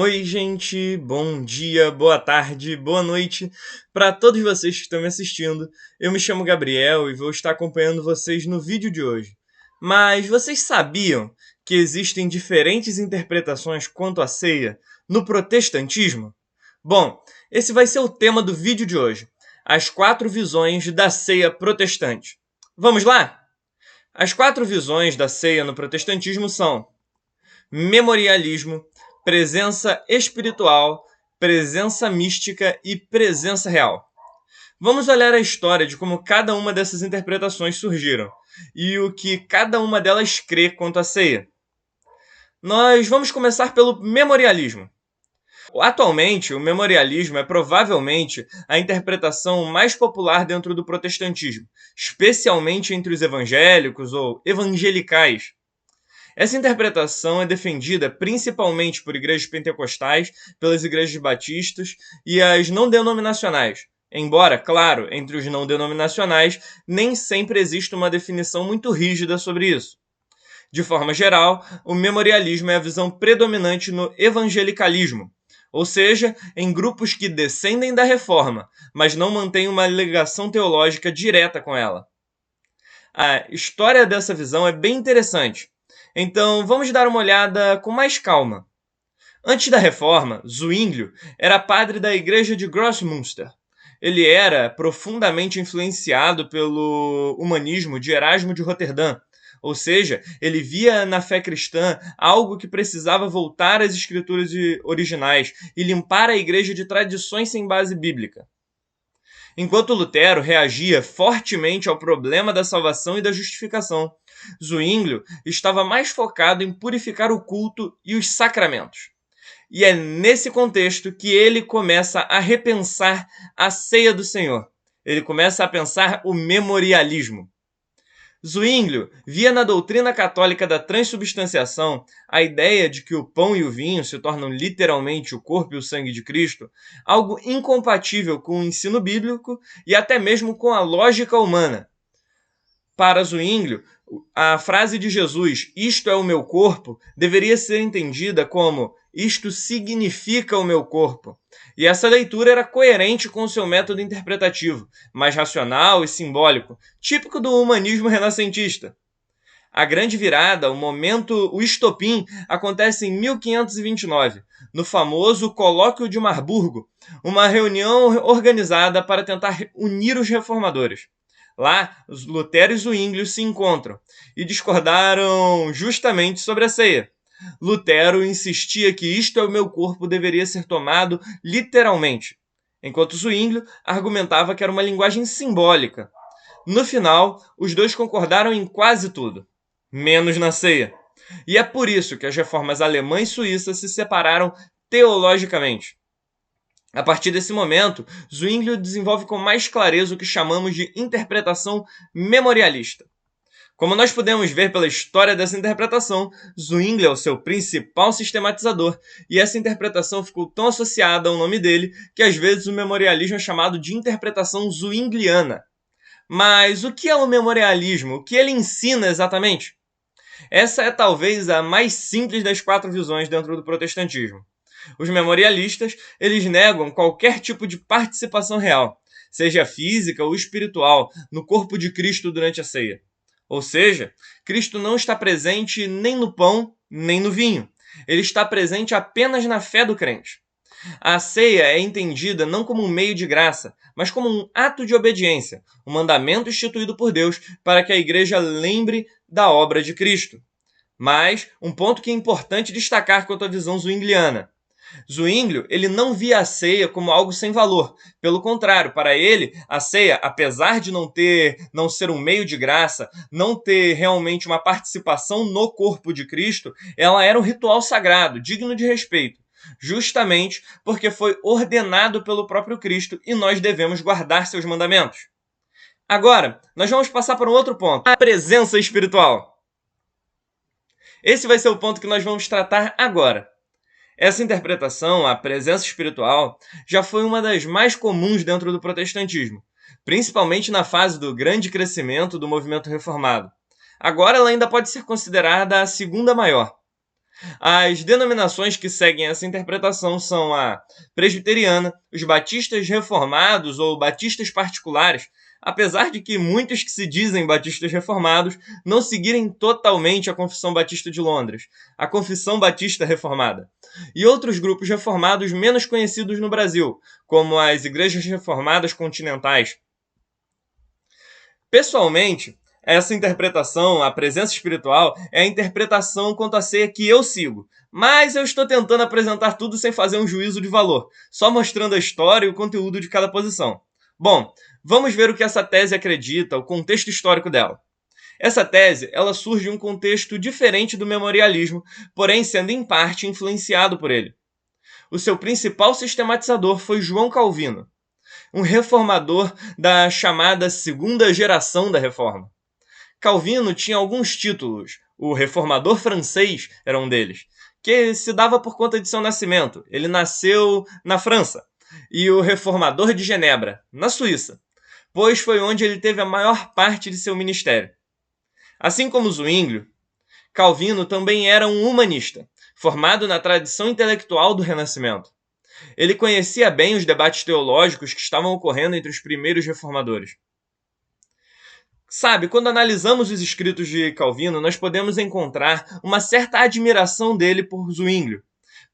Oi, gente, bom dia, boa tarde, boa noite para todos vocês que estão me assistindo. Eu me chamo Gabriel e vou estar acompanhando vocês no vídeo de hoje. Mas vocês sabiam que existem diferentes interpretações quanto à ceia no protestantismo? Bom, esse vai ser o tema do vídeo de hoje: as 4 visões da ceia protestante. Vamos lá? As 4 visões da ceia no protestantismo são memorialismo, presença espiritual, presença mística e presença real. Vamos olhar a história de como cada uma dessas interpretações surgiram e o que cada uma delas crê quanto à ceia. Nós vamos começar pelo memorialismo. Atualmente, o memorialismo é provavelmente a interpretação mais popular dentro do protestantismo, especialmente entre os evangélicos ou evangelicais. Essa interpretação é defendida principalmente por igrejas pentecostais, pelas igrejas batistas e as não denominacionais. Embora, claro, entre os não denominacionais nem sempre existe uma definição muito rígida sobre isso. De forma geral, o memorialismo é a visão predominante no evangelicalismo, ou seja, em grupos que descendem da reforma, mas não mantêm uma ligação teológica direta com ela. A história dessa visão é bem interessante. Então, vamos dar uma olhada com mais calma. Antes da reforma, Zwinglio era padre da igreja de Grossmünster. Ele era profundamente influenciado pelo humanismo de Erasmo de Roterdã, ou seja, ele via na fé cristã algo que precisava voltar às escrituras originais e limpar a igreja de tradições sem base bíblica. Enquanto Lutero reagia fortemente ao problema da salvação e da justificação, Zwinglio estava mais focado em purificar o culto e os sacramentos. E é nesse contexto que ele começa a repensar a ceia do Senhor. Ele começa a pensar o memorialismo. Zwinglio via na doutrina católica da transubstanciação a ideia de que o pão e o vinho se tornam literalmente o corpo e o sangue de Cristo, algo incompatível com o ensino bíblico e até mesmo com a lógica humana. Para Zwinglio, a frase de Jesus, isto é o meu corpo, deveria ser entendida como isto significa o meu corpo. E essa leitura era coerente com o seu método interpretativo, mais racional e simbólico, típico do humanismo renascentista. A grande virada, o estopim, acontece em 1529, no famoso Colóquio de Marburgo, uma reunião organizada para tentar unir os reformadores. Lá, Lutero e Zwinglio se encontram e discordaram justamente sobre a ceia. Lutero insistia que isto é o meu corpo deveria ser tomado literalmente, enquanto Zwinglio argumentava que era uma linguagem simbólica. No final, os dois concordaram em quase tudo, menos na ceia. E é por isso que as reformas alemã e suíça se separaram teologicamente. A partir desse momento, Zwinglio desenvolve com mais clareza o que chamamos de interpretação memorialista. Como nós podemos ver pela história dessa interpretação, Zwinglio é o seu principal sistematizador, e essa interpretação ficou tão associada ao nome dele que às vezes o memorialismo é chamado de interpretação zwingliana. Mas o que é o memorialismo? O que ele ensina exatamente? Essa é talvez a mais simples das 4 visões dentro do protestantismo. Os memorialistas, eles negam qualquer tipo de participação real, seja física ou espiritual, no corpo de Cristo durante a ceia. Ou seja, Cristo não está presente nem no pão, nem no vinho. Ele está presente apenas na fé do crente. A ceia é entendida não como um meio de graça, mas como um ato de obediência, um mandamento instituído por Deus para que a igreja lembre da obra de Cristo. Mas um ponto que é importante destacar quanto à visão zwingliana. Zwinglio, ele não via a ceia como algo sem valor. Pelo contrário, para ele, a ceia, apesar de não ser um meio de graça, não ter realmente uma participação no corpo de Cristo, ela era um ritual sagrado, digno de respeito. Justamente porque foi ordenado pelo próprio Cristo e nós devemos guardar seus mandamentos. Agora, nós vamos passar para um outro ponto: a presença espiritual. Esse vai ser o ponto que nós vamos tratar agora. Essa interpretação, a presença espiritual, já foi uma das mais comuns dentro do protestantismo, principalmente na fase do grande crescimento do movimento reformado. Agora ela ainda pode ser considerada a segunda maior. As denominações que seguem essa interpretação são a presbiteriana, os batistas reformados ou batistas particulares, apesar de que muitos que se dizem batistas reformados não seguirem totalmente a Confissão Batista de Londres, a Confissão Batista Reformada, e outros grupos reformados menos conhecidos no Brasil, como as Igrejas Reformadas Continentais. Pessoalmente, essa interpretação, a presença espiritual, é a interpretação quanto à ceia que eu sigo. Mas eu estou tentando apresentar tudo sem fazer um juízo de valor, só mostrando a história e o conteúdo de cada posição. Bom, vamos ver o que essa tese acredita, o contexto histórico dela. Essa tese, ela surge em um contexto diferente do memorialismo, porém sendo em parte influenciado por ele. O seu principal sistematizador foi João Calvino, um reformador da chamada segunda geração da Reforma. Calvino tinha alguns títulos. O reformador francês era um deles, que se dava por conta de seu nascimento. Ele nasceu na França. E o reformador de Genebra, na Suíça, pois foi onde ele teve a maior parte de seu ministério. Assim como Zwinglio, Calvino também era um humanista, formado na tradição intelectual do Renascimento. Ele conhecia bem os debates teológicos que estavam ocorrendo entre os primeiros reformadores. Sabe, quando analisamos os escritos de Calvino, nós podemos encontrar uma certa admiração dele por Zwinglio.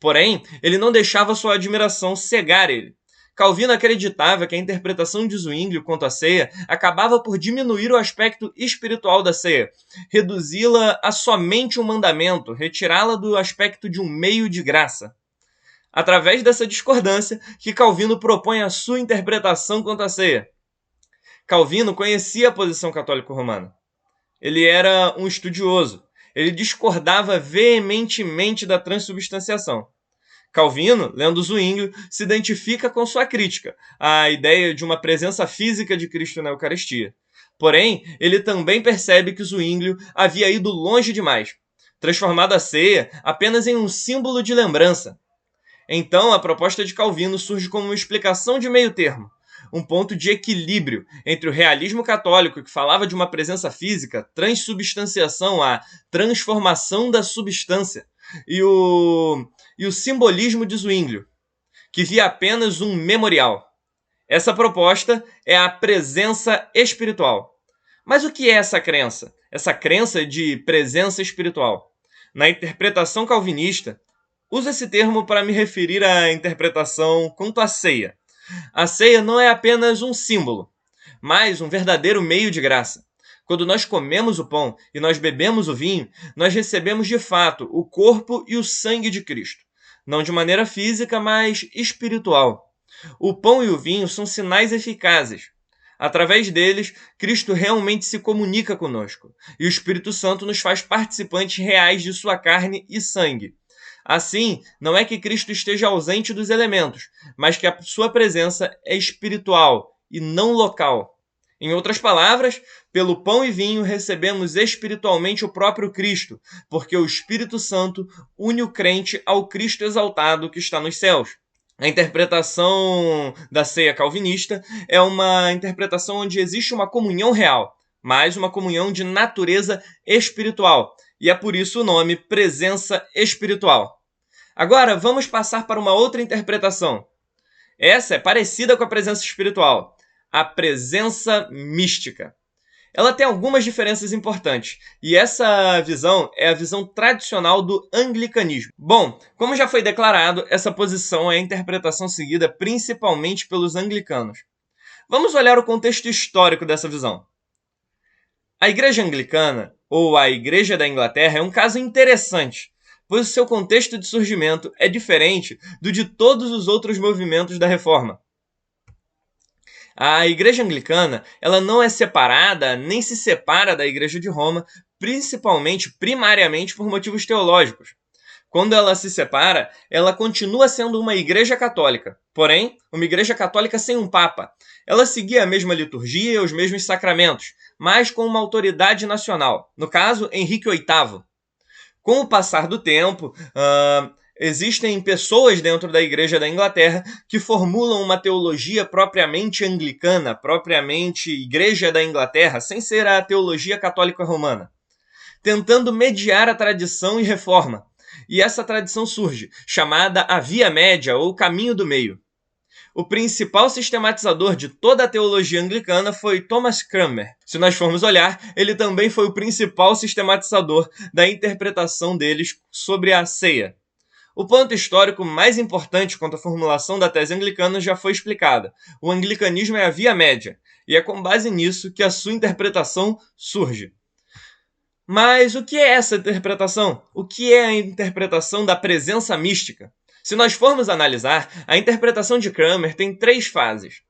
Porém, ele não deixava sua admiração cegar ele. Calvino acreditava que a interpretação de Zwinglio quanto à ceia acabava por diminuir o aspecto espiritual da ceia, reduzi-la a somente um mandamento, retirá-la do aspecto de um meio de graça. Através dessa discordância que Calvino propõe a sua interpretação quanto à ceia. Calvino conhecia a posição católico-romana. Ele era um estudioso. Ele discordava veementemente da transubstanciação. Calvino, lendo Zwinglio, se identifica com sua crítica, à ideia de uma presença física de Cristo na Eucaristia. Porém, ele também percebe que Zwinglio havia ido longe demais, transformado a ceia apenas em um símbolo de lembrança. Então, a proposta de Calvino surge como uma explicação de meio termo, um ponto de equilíbrio entre o realismo católico, que falava de uma presença física, transubstanciação, a transformação da substância, e o simbolismo de Zwinglio, que via apenas um memorial. Essa proposta é a presença espiritual. Mas o que é essa crença? Essa crença de presença espiritual? Na interpretação calvinista, uso esse termo para me referir à interpretação quanto à ceia. A ceia não é apenas um símbolo, mas um verdadeiro meio de graça. Quando nós comemos o pão e nós bebemos o vinho, nós recebemos de fato o corpo e o sangue de Cristo. Não de maneira física, mas espiritual. O pão e o vinho são sinais eficazes. Através deles, Cristo realmente se comunica conosco, e o Espírito Santo nos faz participantes reais de sua carne e sangue. Assim, não é que Cristo esteja ausente dos elementos, mas que a sua presença é espiritual e não local. Em outras palavras, pelo pão e vinho recebemos espiritualmente o próprio Cristo, porque o Espírito Santo une o crente ao Cristo exaltado que está nos céus. A interpretação da ceia calvinista é uma interpretação onde existe uma comunhão real, mas uma comunhão de natureza espiritual, e é por isso o nome presença espiritual. Agora, vamos passar para uma outra interpretação. Essa é parecida com a presença espiritual, a presença mística. Ela tem algumas diferenças importantes, e essa visão é a visão tradicional do anglicanismo. Bom, como já foi declarado, essa posição é a interpretação seguida principalmente pelos anglicanos. Vamos olhar o contexto histórico dessa visão. A Igreja Anglicana, ou a Igreja da Inglaterra, é um caso interessante, pois o seu contexto de surgimento é diferente do de todos os outros movimentos da Reforma. A Igreja Anglicana, ela não é separada, nem se separa da Igreja de Roma, primariamente por motivos teológicos. Quando ela se separa, ela continua sendo uma igreja católica, porém, uma igreja católica sem um papa. Ela seguia a mesma liturgia e os mesmos sacramentos, mas com uma autoridade nacional, no caso, Henrique VIII. Com o passar do tempo, existem pessoas dentro da Igreja da Inglaterra que formulam uma teologia propriamente anglicana, propriamente Igreja da Inglaterra, sem ser a teologia católica romana, tentando mediar a tradição e reforma. e essa tradição surge, chamada a Via Média ou Caminho do Meio. O principal sistematizador de toda a teologia anglicana foi Thomas Cranmer. Se nós formos olhar, ele também foi o principal sistematizador da interpretação deles sobre a ceia. O ponto histórico mais importante quanto à formulação da tese anglicana já foi explicado. O anglicanismo é a via média, e é com base nisso que a sua interpretação surge. Mas o que é essa interpretação? O que é a interpretação da presença mística? Se nós formos analisar, a interpretação de Cranmer tem 3 fases.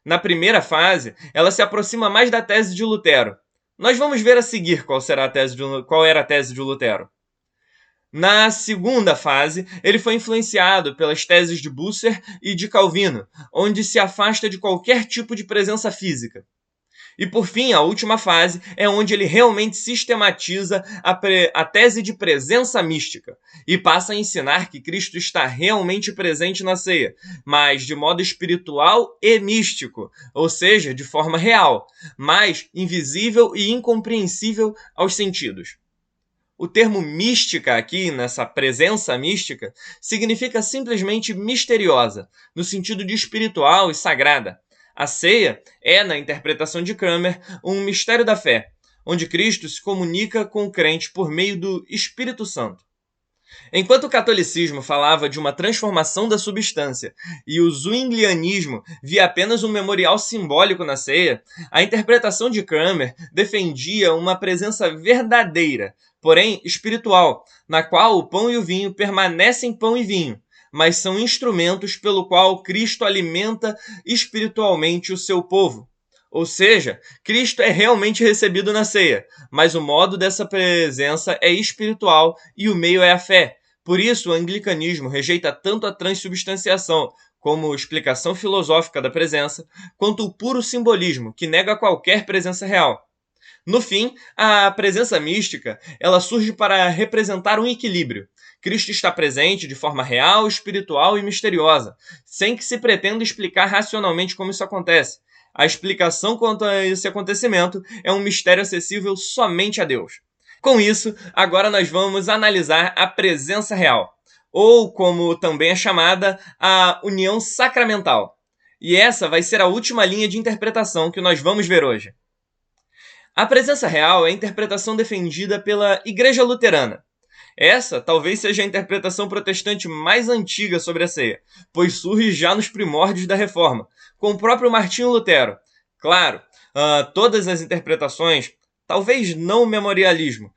Na primeira fase, ela se aproxima mais da tese de Lutero. Nós vamos ver a seguir qual era a tese de Lutero. Na segunda fase, ele foi influenciado pelas teses de Bucer e de Calvino, onde se afasta de qualquer tipo de presença física. E por fim, a última fase é onde ele realmente sistematiza a tese de presença mística e passa a ensinar que Cristo está realmente presente na ceia, mas de modo espiritual e místico, ou seja, de forma real, mas invisível e incompreensível aos sentidos. O termo mística aqui, nessa presença mística, significa simplesmente misteriosa, no sentido de espiritual e sagrada. A ceia é, na interpretação de Cranmer, um mistério da fé, onde Cristo se comunica com o crente por meio do Espírito Santo. Enquanto o catolicismo falava de uma transformação da substância e o zwinglianismo via apenas um memorial simbólico na ceia, a interpretação de Cranmer defendia uma presença verdadeira, porém espiritual, na qual o pão e o vinho permanecem pão e vinho, mas são instrumentos pelo qual Cristo alimenta espiritualmente o seu povo. Ou seja, Cristo é realmente recebido na ceia, mas o modo dessa presença é espiritual e o meio é a fé. Por isso, o anglicanismo rejeita tanto a transubstanciação como explicação filosófica da presença, quanto o puro simbolismo, que nega qualquer presença real. No fim, a presença mística ela surge para representar um equilíbrio. Cristo está presente de forma real, espiritual e misteriosa, sem que se pretenda explicar racionalmente como isso acontece. A explicação quanto a esse acontecimento é um mistério acessível somente a Deus. Com isso, agora nós vamos analisar a presença real, ou como também é chamada, a união sacramental. E essa vai ser a última linha de interpretação que nós vamos ver hoje. A presença real é a interpretação defendida pela Igreja Luterana. Essa talvez seja a interpretação protestante mais antiga sobre a ceia, pois surge já nos primórdios da Reforma, com o próprio Martinho Lutero. Claro, todas as interpretações, talvez não o memorialismo,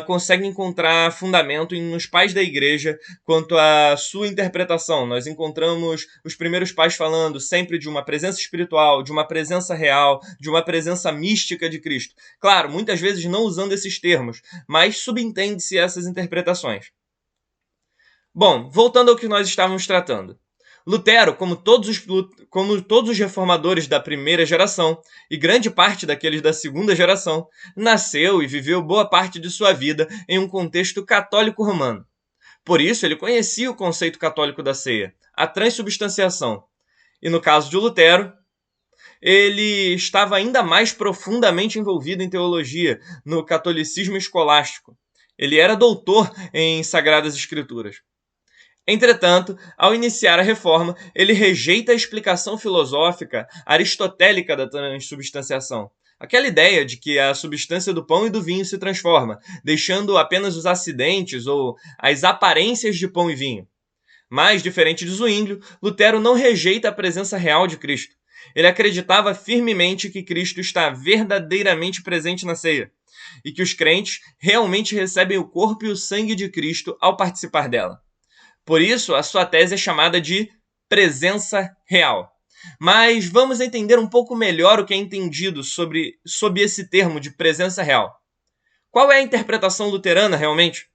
conseguem encontrar fundamento nos pais da igreja quanto à sua interpretação. Nós encontramos os primeiros pais falando sempre de uma presença espiritual, de uma presença real, de uma presença mística de Cristo. Claro, muitas vezes não usando esses termos, mas subentende-se essas interpretações. Bom, voltando ao que nós estávamos tratando. Lutero, como todos os reformadores da primeira geração, e grande parte daqueles da segunda geração, nasceu e viveu boa parte de sua vida em um contexto católico romano. Por isso, ele conhecia o conceito católico da ceia, a transubstanciação. E no caso de Lutero, ele estava ainda mais profundamente envolvido em teologia, no catolicismo escolástico. Ele era doutor em Sagradas Escrituras. Entretanto, ao iniciar a reforma, ele rejeita a explicação filosófica aristotélica da transubstanciação. Aquela ideia de que a substância do pão e do vinho se transforma, deixando apenas os acidentes ou as aparências de pão e vinho. Mas, diferente de Zwinglio, Lutero não rejeita a presença real de Cristo. Ele acreditava firmemente que Cristo está verdadeiramente presente na ceia, e que os crentes realmente recebem o corpo e o sangue de Cristo ao participar dela. Por isso, a sua tese é chamada de presença real. Mas vamos entender um pouco melhor o que é entendido sob esse termo de presença real. Qual é a interpretação luterana realmente?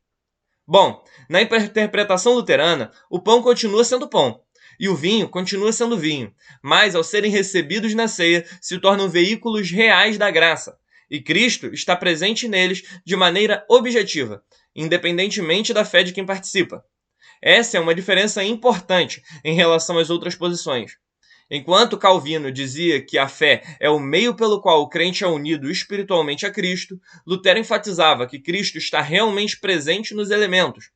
Bom, na interpretação luterana, o pão continua sendo pão e o vinho continua sendo vinho, mas ao serem recebidos na ceia, se tornam veículos reais da graça, e Cristo está presente neles de maneira objetiva, independentemente da fé de quem participa. Essa é uma diferença importante em relação às outras posições. Enquanto Calvino dizia que a fé é o meio pelo qual o crente é unido espiritualmente a Cristo, Lutero enfatizava que Cristo está realmente presente nos elementos.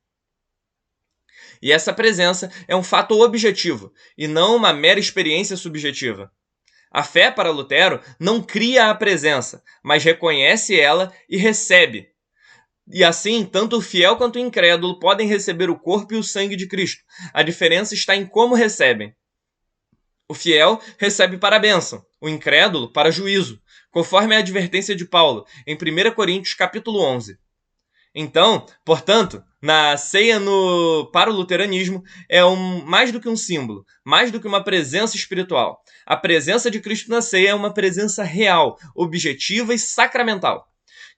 E essa presença é um fato objetivo, e não uma mera experiência subjetiva. A fé, para Lutero, não cria a presença, mas reconhece ela e recebe. E assim, tanto o fiel quanto o incrédulo podem receber o corpo e o sangue de Cristo. A diferença está em como recebem. O fiel recebe para a bênção, o incrédulo para juízo, conforme a advertência de Paulo, em 1 Coríntios capítulo 11. Então, portanto, na ceia para o luteranismo é mais do que um símbolo, mais do que uma presença espiritual. A presença de Cristo na ceia é uma presença real, objetiva e sacramental.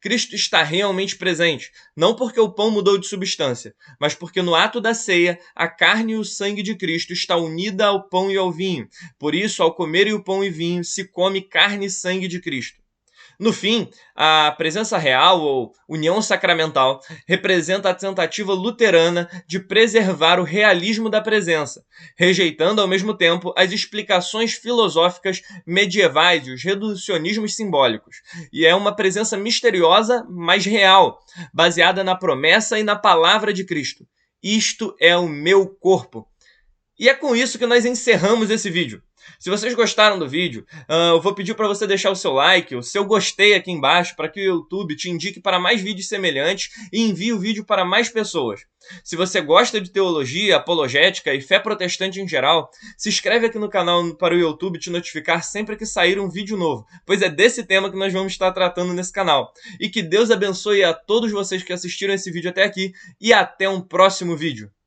Cristo está realmente presente, não porque o pão mudou de substância, mas porque no ato da ceia, a carne e o sangue de Cristo está unida ao pão e ao vinho. Por isso, ao comer o pão e vinho, se come carne e sangue de Cristo. No fim, a presença real, ou união sacramental, representa a tentativa luterana de preservar o realismo da presença, rejeitando ao mesmo tempo as explicações filosóficas medievais e os reducionismos simbólicos. E é uma presença misteriosa, mas real, baseada na promessa e na palavra de Cristo. Isto é o meu corpo. E é com isso que nós encerramos esse vídeo. Se vocês gostaram do vídeo, eu vou pedir para você deixar o seu like, o seu gostei aqui embaixo, para que o YouTube te indique para mais vídeos semelhantes e envie o vídeo para mais pessoas. Se você gosta de teologia, apologética e fé protestante em geral, se inscreve aqui no canal para o YouTube te notificar sempre que sair um vídeo novo, pois é desse tema que nós vamos estar tratando nesse canal. E que Deus abençoe a todos vocês que assistiram esse vídeo até aqui e até um próximo vídeo.